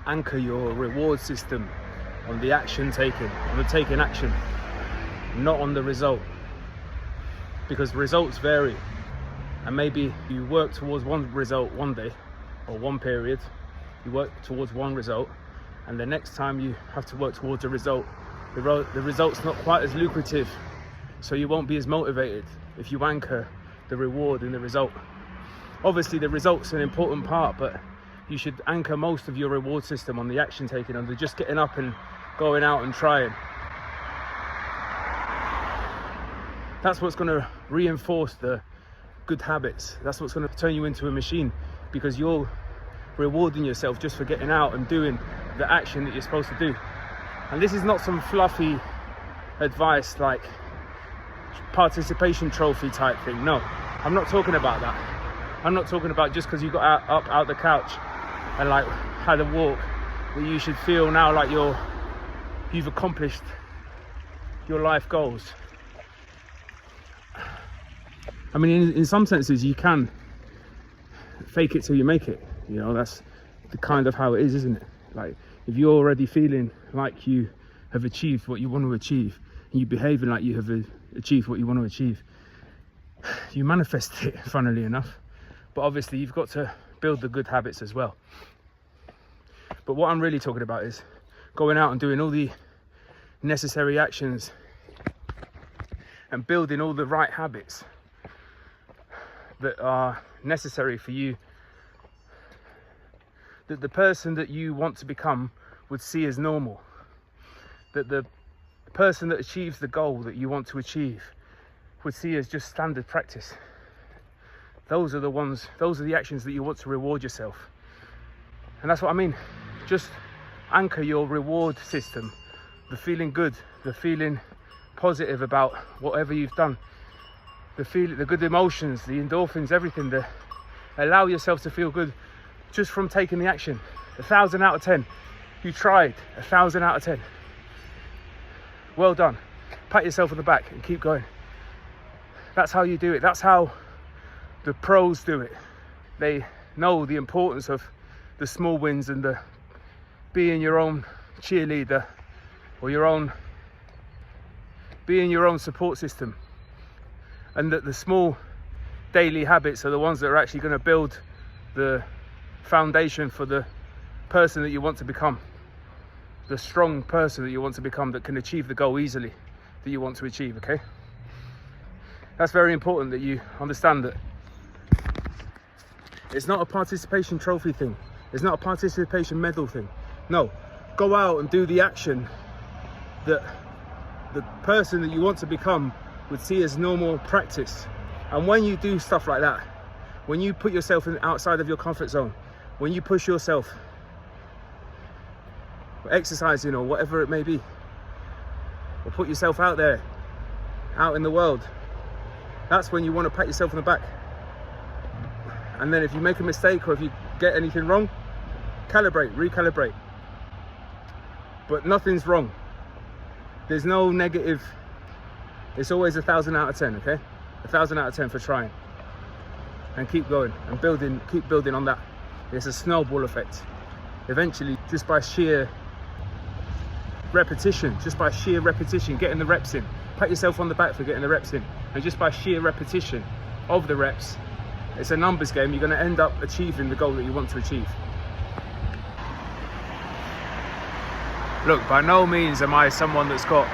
anchor your reward system on the action taken, on the taken action, not on the result. Because results vary, and maybe you work towards one result one day or one period, you work towards one result, and the next time you have to work towards a result, the result's not quite as lucrative, so you won't be as motivated if you anchor the reward in the result. Obviously the result's an important part, but you should anchor most of your reward system on the action taken, on the just getting up and going out and trying. That's what's going to reinforce the good habits. That's what's going to turn you into a machine, because you're rewarding yourself just for getting out and doing the action that you're supposed to do. And this is not some fluffy advice like participation trophy type thing. No, I'm not talking about that. I'm not talking about just because you got up out the couch and like had a walk that you should feel now like you've accomplished your life goals. I mean, in some senses you can fake it till you make it, you know. That's the kind of how it is, isn't it? Like, if you're already feeling like you have achieved what you want to achieve, and you're behaving like you have achieved what you want to achieve, you manifest it, funnily enough. But obviously you've got to build the good habits as well. But what I'm really talking about is going out and doing all the necessary actions and building all the right habits that are necessary for you, that the person that you want to become would see as normal, that the person that achieves the goal that you want to achieve would see as just standard practice. Those are the actions that you want to reward yourself. And that's what I mean. Just anchor your reward system, the feeling good, the feeling positive about whatever you've done, the good emotions, the endorphins, everything, that allow yourself to feel good just from taking the action. 1,000 out of 10. You tried. 1,000 out of 10. Well done. Pat yourself on the back and keep going. That's how you do it. That's how the pros do it. They know the importance of the small wins and the being your own cheerleader, or being your own support system, and that the small daily habits are the ones that are actually going to build the foundation for the person that you want to become, the strong person that you want to become, that can achieve the goal easily that you want to achieve. Okay, that's very important, that you understand that it's not a participation trophy thing, it's not a participation medal thing. No, go out and do the action that the person that you want to become would see as normal practice. And when you do stuff like that, when you put yourself outside of your comfort zone, when you push yourself, exercising or whatever it may be, or put yourself out there, out in the world, that's when you want to pat yourself on the back. And then if you make a mistake or if you get anything wrong, recalibrate. But nothing's wrong. There's no negative. It's always 1,000 out of 10, okay? 1,000 out of 10 for trying. And keep going and keep building on that. It's a snowball effect. Eventually, just by sheer repetition, getting the reps in. Pat yourself on the back for getting the reps in. And just by sheer repetition of the reps, it's a numbers game. You're going to end up achieving the goal that you want to achieve. Look, by no means am I someone that's got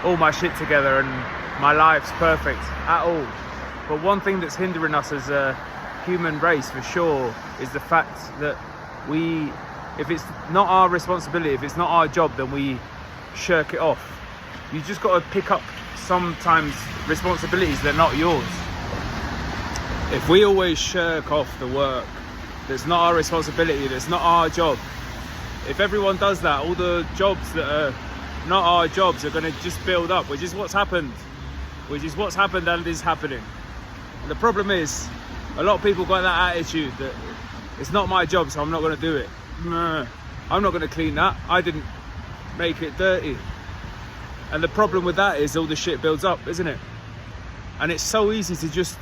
all my shit together and my life's perfect at all. But one thing that's hindering us as a human race for sure is the fact that if it's not our responsibility, if it's not our job, then we shirk it off. You just got to pick up sometimes responsibilities that are not yours. If we always shirk off the work that's not our responsibility, that's not our job, if everyone does that, all the jobs that are not our jobs are going to just build up, which is what's happened and is happening. And the problem is, a lot of people got that attitude that it's not my job, so I'm not going to do it. I'm not going to clean that. I didn't make it dirty. And the problem with that is all the shit builds up, isn't it? And it's so easy to just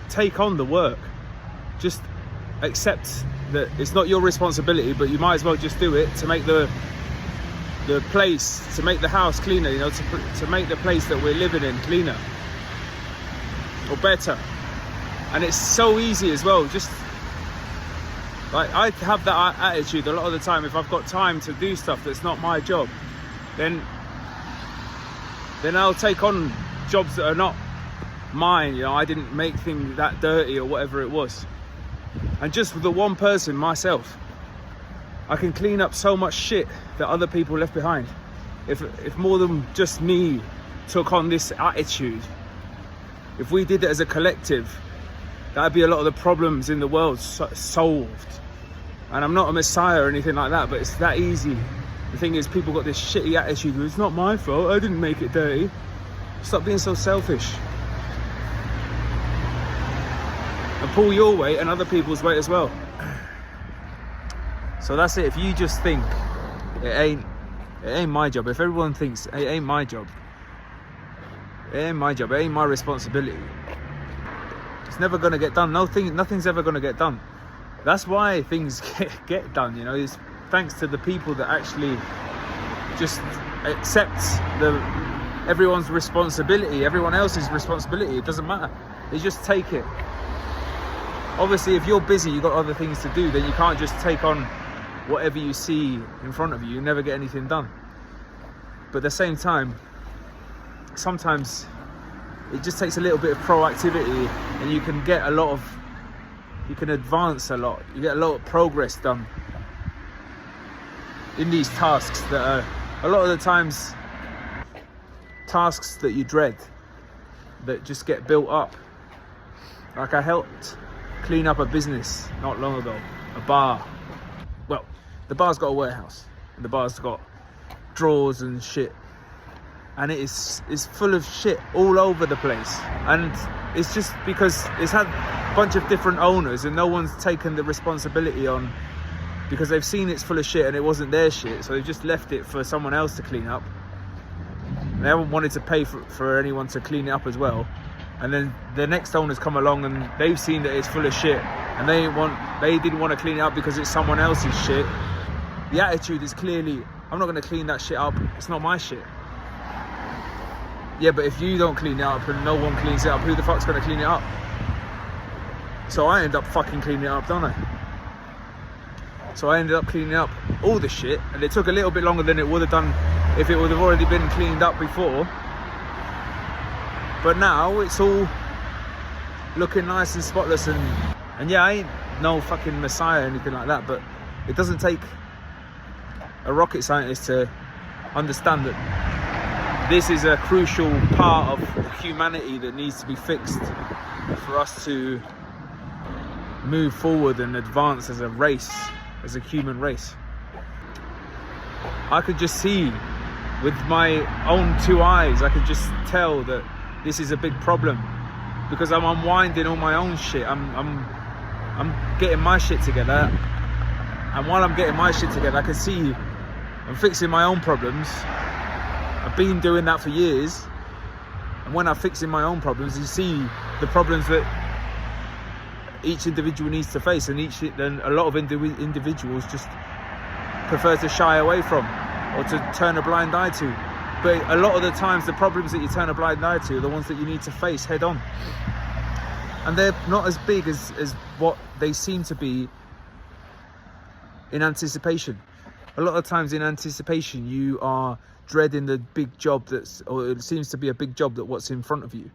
take on the work, just accept that it's not your responsibility, but you might as well just do it to make the place, to make the house cleaner, you know, to make the place that we're living in cleaner or better. And it's so easy as well. Just like, I have that attitude a lot of the time. If I've got time to do stuff that's not my job, then I'll take on jobs that are not mine. You know, I didn't make things that dirty or whatever it was. And just with the one person, myself, I can clean up so much shit that other people left behind. If more than just me took on this attitude, if we did it as a collective, that'd be a lot of the problems in the world solved. And I'm not a messiah or anything like that, but it's that easy. The thing is, people got this shitty attitude, it's not my fault, I didn't make it dirty. Stop being so selfish. And pull your weight and other people's weight as well. So that's it. If you just think it ain't my job, if everyone thinks it ain't my job, it ain't my job, it ain't my responsibility, it's never gonna get done. Nothing's ever gonna get done. That's why things get done, you know. It's thanks to the people that actually just accept everyone's responsibility, everyone else's responsibility. It doesn't matter. They just take it. Obviously, if you're busy, you've got other things to do, then you can't just take on whatever you see in front of you. You never get anything done. But at the same time, sometimes it just takes a little bit of proactivity, and you can get you can advance a lot. You get a lot of progress done in these tasks that are a lot of the times tasks that you dread, that just get built up. Like, I helped clean up a business not long ago, a bar. Well, the bar's got a warehouse, and the bar's got drawers and shit, and it's full of shit all over the place. And it's just because it's had a bunch of different owners, and no one's taken the responsibility on, because they've seen it's full of shit and it wasn't their shit, so they've just left it for someone else to clean up. They haven't wanted to pay for anyone to clean it up as well. And then the next owners come along and they've seen that it's full of shit, and they didn't want to clean it up because it's someone else's shit. The attitude is clearly, I'm not going to clean that shit up, it's not my shit. Yeah, but if you don't clean it up and no one cleans it up, who the fuck's going to clean it up? So I end up fucking cleaning it up, don't I? So I ended up cleaning up all the shit, and it took a little bit longer than it would have done if it would have already been cleaned up before. But now it's all looking nice and spotless, and yeah, I ain't no fucking messiah or anything like that, but it doesn't take a rocket scientist to understand that this is a crucial part of humanity that needs to be fixed for us to move forward and advance as a race, as a human race. I could just see with my own two eyes, I could just tell that this is a big problem, because I'm unwinding all my own shit. I'm getting my shit together, and while I'm getting my shit together, I can see I'm fixing my own problems. I've been doing that for years, and when I'm fixing my own problems, you see the problems that each individual needs to face, and a lot of individuals just prefer to shy away from or to turn a blind eye to. But a lot of the times, the problems that you turn a blind eye to are the ones that you need to face head on. And they're not as big as what they seem to be in anticipation. A lot of times in anticipation, you are dreading the big job or it seems to be a big job, that what's in front of you.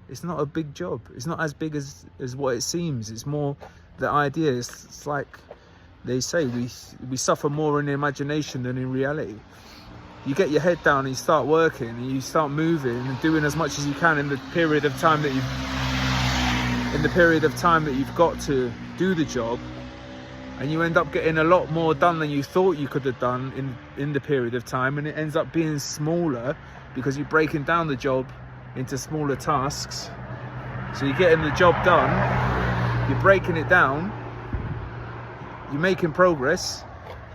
It's not a big job. It's not as big as what it seems. It's more the idea. It's like they say, we suffer more in imagination than in reality. You get your head down and you start working and you start moving and doing as much as you can in the period of time that you've got to do the job, and you end up getting a lot more done than you thought you could have done in the period of time, and it ends up being smaller because you're breaking down the job into smaller tasks. So you're getting the job done, you're breaking it down, you're making progress,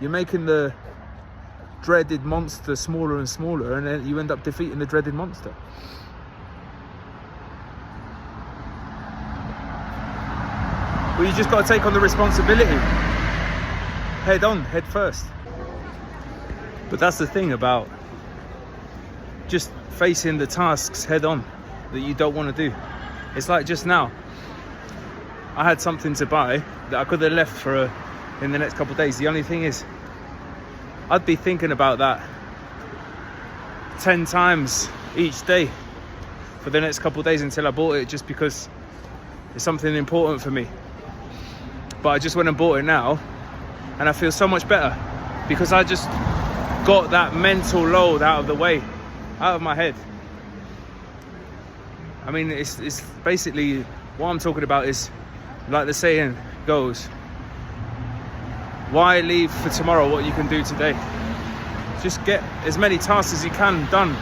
you're making the dreaded monster smaller and smaller, and then you end up defeating the dreaded monster. Well, you just got to take on the responsibility. head on, head first. But that's the thing about just facing the tasks head on that you don't want to do. It's like just now, I had something to buy that I could have left for in the next couple of days. The only thing is, I'd be thinking about that 10 times each day for the next couple of days until I bought it, just because it's something important for me. But I just went and bought it now, and I feel so much better because I just got that mental load out of the way, out of my head. I mean, it's basically what I'm talking about is, like the saying goes, why leave for tomorrow what you can do today? Just get as many tasks as you can done.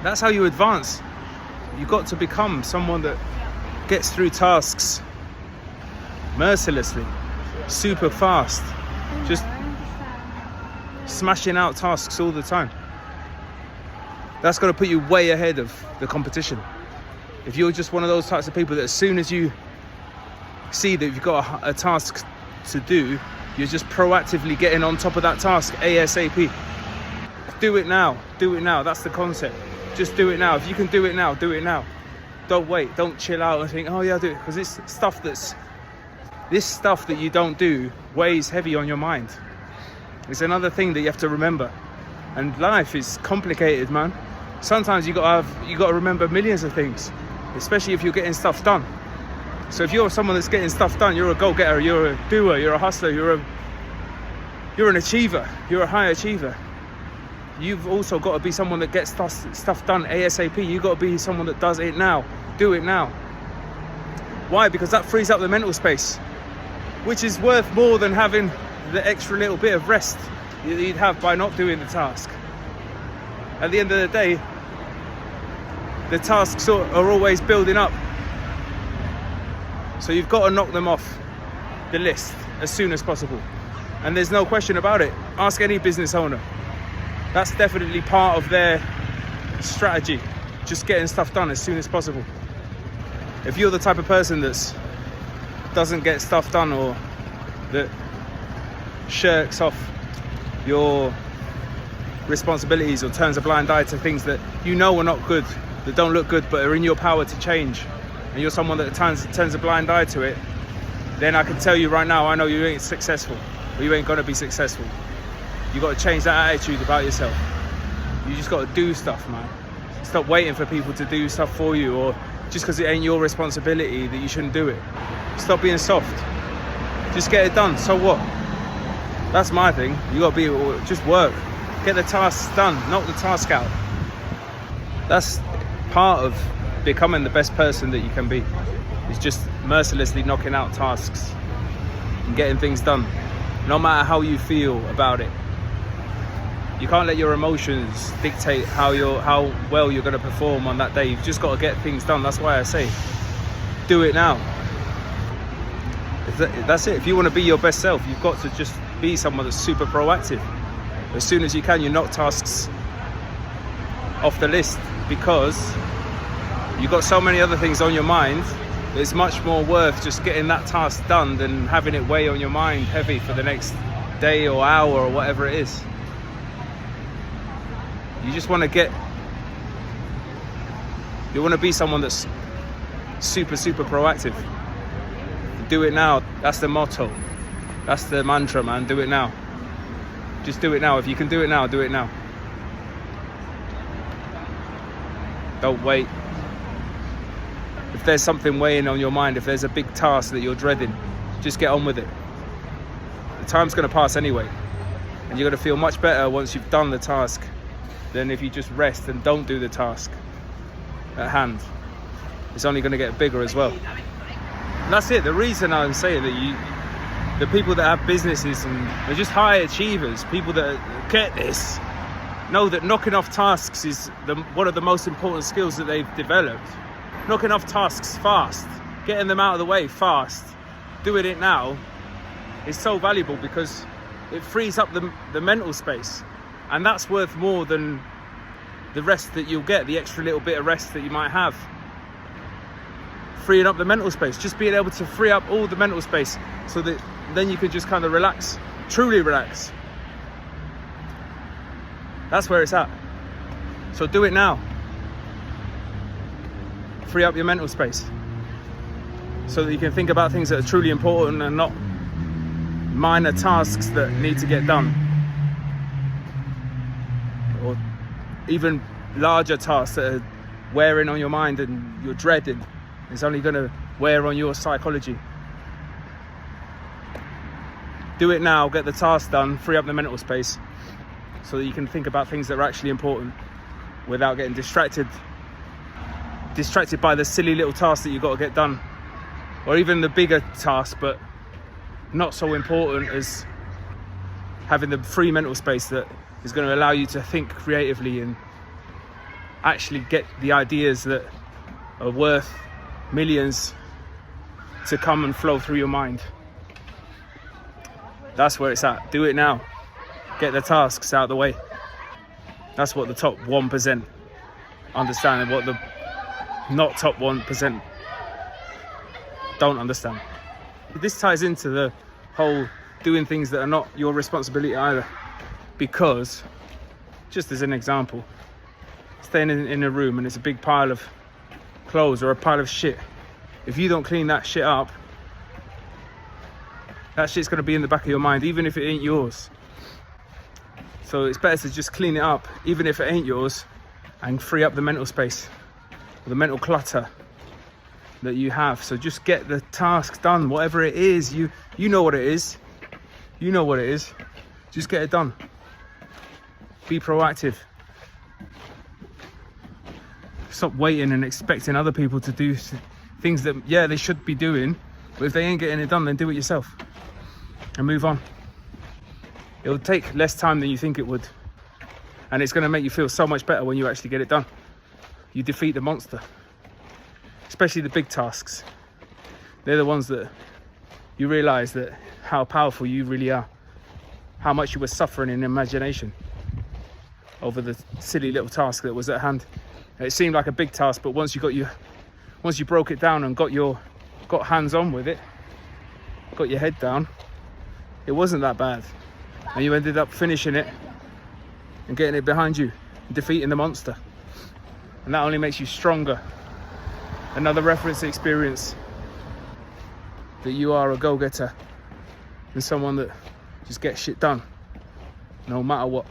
That's how you advance. You've got to become someone that gets through tasks mercilessly, super fast, just smashing out tasks all the time. That's got to put you way ahead of the competition. If you're just one of those types of people that as soon as you see that you've got a task to do, you're just proactively getting on top of that task ASAP. Do it now, do it now. That's the concept. Just do it now. If you can do it now, do it now. Don't wait, don't chill out and think, oh yeah, I'll do it. Because this stuff that you don't do weighs heavy on your mind. It's another thing that you have to remember. And life is complicated, man. Sometimes you got to remember millions of things, especially if you're getting stuff done. So if you're someone that's getting stuff done, you're a go-getter, you're a doer, you're a hustler, you're an achiever, you're a high achiever. You've also got to be someone that gets stuff done ASAP. You've got to be someone that does it now, do it now. Why? Because that frees up the mental space, which is worth more than having the extra little bit of rest that you'd have by not doing the task. At the end of the day, the tasks are always building up. So you've got to knock them off the list as soon as possible. And there's no question about it. Ask any business owner. That's definitely part of their strategy. Just getting stuff done as soon as possible. If you're the type of person that doesn't get stuff done, or that shirks off your responsibilities, or turns a blind eye to things that you know are not good, that don't look good, but are in your power to change, and you're someone that turns a blind eye to it, then I can tell you right now, I know you ain't successful, or you ain't gonna be successful. You got to change that attitude about yourself. You just got to do stuff, man. Stop waiting for people to do stuff for you, or just because it ain't your responsibility that you shouldn't do it. Stop being soft. Just get it done. So what? That's my thing. You got to just work. Get the tasks done. Knock the task out. That's part of becoming the best person that you can be. It's just mercilessly knocking out tasks and getting things done, no matter how you feel about it. You can't let your emotions dictate how well you're going to perform on that day. You've just got to get things done. That's why I say, do it now. That's it. If you want to be your best self, you've got to just be someone that's super proactive. As soon as you can, you knock tasks off the list, because you've got so many other things on your mind. It's much more worth just getting that task done than having it weigh on your mind heavy for the next day or hour or whatever it is. You just want to you want to be someone that's super, super proactive. Do it now. That's the motto. That's the mantra, man. Do it now. Just do it now. If you can do it now, do it now. Don't wait. If there's something weighing on your mind, if there's a big task that you're dreading, just get on with it. The time's going to pass anyway, and you're going to feel much better once you've done the task than if you just rest and don't do the task at hand. It's only going to get bigger as well. And that's it. The reason I'm saying that the people that have businesses and they're just high achievers, people that get this, know that knocking off tasks is one of the most important skills that they've developed. Knocking off tasks fast, getting them out of the way fast, doing it now is so valuable, because it frees up the mental space. And that's worth more than the rest that you'll get, the extra little bit of rest that you might have. Freeing up the mental space, just being able to free up all the mental space so that then you can just kind of relax truly relax. That's where it's at. So do it now. Free up your mental space so that you can think about things that are truly important and not minor tasks that need to get done, or even larger tasks that are wearing on your mind and you're dreading. It's only going to wear on your psychology. Do it now, get the task done, free up the mental space so that you can think about things that are actually important without getting distracted by the silly little tasks that you've got to get done, or even the bigger task but not so important as having the free mental space that is going to allow you to think creatively and actually get the ideas that are worth millions to come and flow through your mind. That's where it's at. Do it now. Get the tasks out of the way. That's what the top 1% understand, and what the not top 1% don't understand. This ties into the whole doing things that are not your responsibility either, because, just as an example, staying in a room and it's a big pile of clothes or a pile of shit. If you don't clean that shit up, that shit's going to be in the back of your mind, even if it ain't yours. So it's better to just clean it up, even if it ain't yours, and free up the mental space, the mental clutter that you have. So just get the task done, whatever it is. You know what it is. You know what it is. Just get it done. Be proactive. Stop waiting and expecting other people to do things that, yeah, they should be doing, but if they ain't getting it done, then do it yourself and move on. It'll take less time than you think it would, and it's going to make you feel so much better when you actually get it done. You defeat the monster, especially the big tasks. They're the ones that you realize that how powerful you really are, how much you were suffering in imagination over the silly little task that was at hand. It seemed like a big task, but once you broke it down and got hands on with it, got your head down, it wasn't that bad. And you ended up finishing it and getting it behind you, defeating the monster. And that only makes you stronger. Another reference experience that you are a go-getter and someone that just gets shit done, no matter what.